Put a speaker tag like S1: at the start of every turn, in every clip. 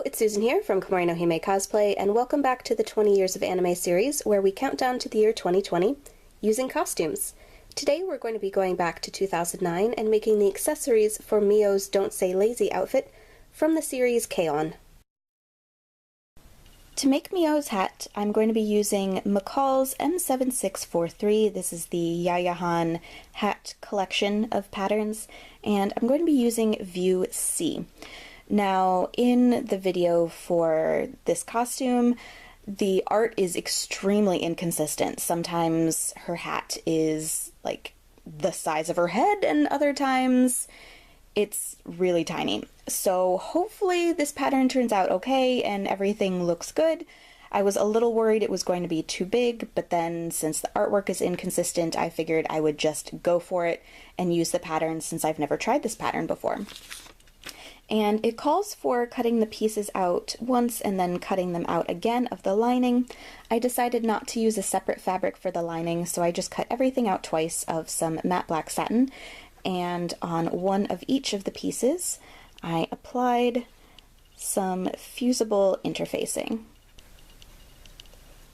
S1: Hello, it's Susan here from Mio Akiyama Cosplay, and welcome back to the 20 Years of Anime series, where we count down to the year 2020 using costumes. Today we're going to be going back to 2009 and making the accessories for Mio's Don't Say Lazy outfit from the series K-On! To make Mio's hat, I'm going to be using McCall's M7643. This is the Yayahan hat collection of patterns, and I'm going to be using View C. Now, in the video for this costume, the art is extremely inconsistent. Sometimes her hat is like the size of her head, and other times it's really tiny. So hopefully this pattern turns out okay and everything looks good. I was a little worried it was going to be too big, but then since the artwork is inconsistent, I figured I would just go for it and use the pattern since I've never tried this pattern before. And it calls for cutting the pieces out once and then cutting them out again of the lining. I decided not to use a separate fabric for the lining, so I just cut everything out twice of some matte black satin, and on one of each of the pieces I applied some fusible interfacing.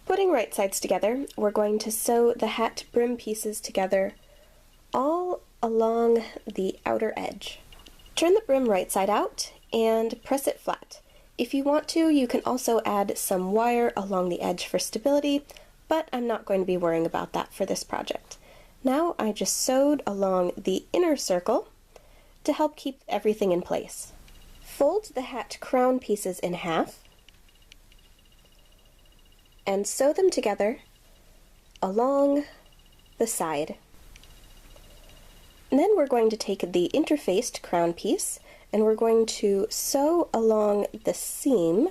S1: Putting right sides together, we're going to sew the hat brim pieces together all along the outer edge. Turn the brim right side out and press it flat. If you want to, you can also add some wire along the edge for stability, but I'm not going to be worrying about that for this project. Now I just sewed along the inner circle to help keep everything in place. Fold the hat crown pieces in half and sew them together along the side. And then we're going to take the interfaced crown piece and we're going to sew along the seam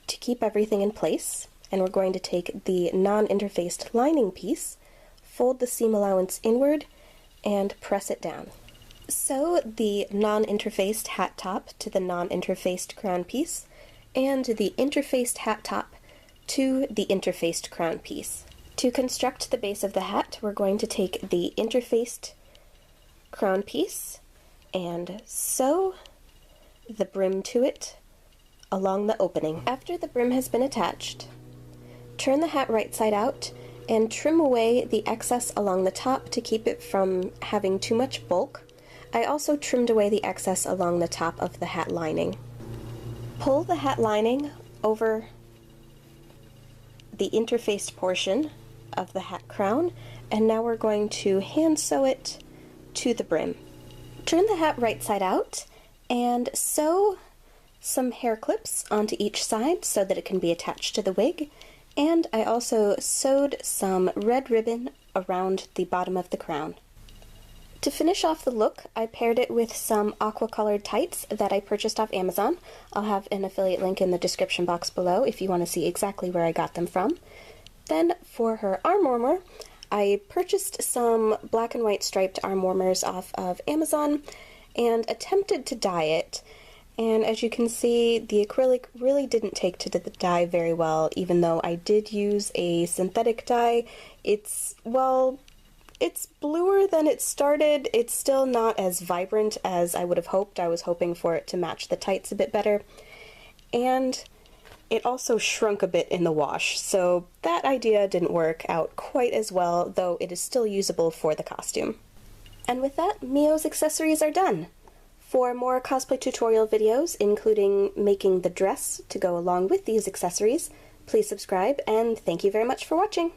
S1: to keep everything in place. And we're going to take the non-interfaced lining piece, fold the seam allowance inward, and press it down. Sew the non-interfaced hat top to the non-interfaced crown piece, and the interfaced hat top to the interfaced crown piece. To construct the base of the hat, we're going to take the interfaced crown piece and sew the brim to it along the opening. After the brim has been attached, turn the hat right side out and trim away the excess along the top to keep it from having too much bulk. I also trimmed away the excess along the top of the hat lining. Pull the hat lining over the interfaced portion of the hat crown, and now we're going to hand sew it to the brim. Turn the hat right side out and sew some hair clips onto each side so that it can be attached to the wig, and I also sewed some red ribbon around the bottom of the crown. To finish off the look, I paired it with some aqua colored tights that I purchased off Amazon. I'll have an affiliate link in the description box below if you want to see exactly where I got them from. Then for her arm warmer, I purchased some black and white striped arm warmers off of Amazon and attempted to dye it, and as you can see, the acrylic really didn't take to the dye very well. Even though I did use a synthetic dye, it's bluer than it started. It's still not as vibrant as I would have hoped. I was hoping for it to match the tights a bit better, and it also shrunk a bit in the wash, so that idea didn't work out quite as well, though it is still usable for the costume. And with that, Mio's accessories are done. For more cosplay tutorial videos, including making the dress to go along with these accessories, please subscribe, and thank you very much for watching!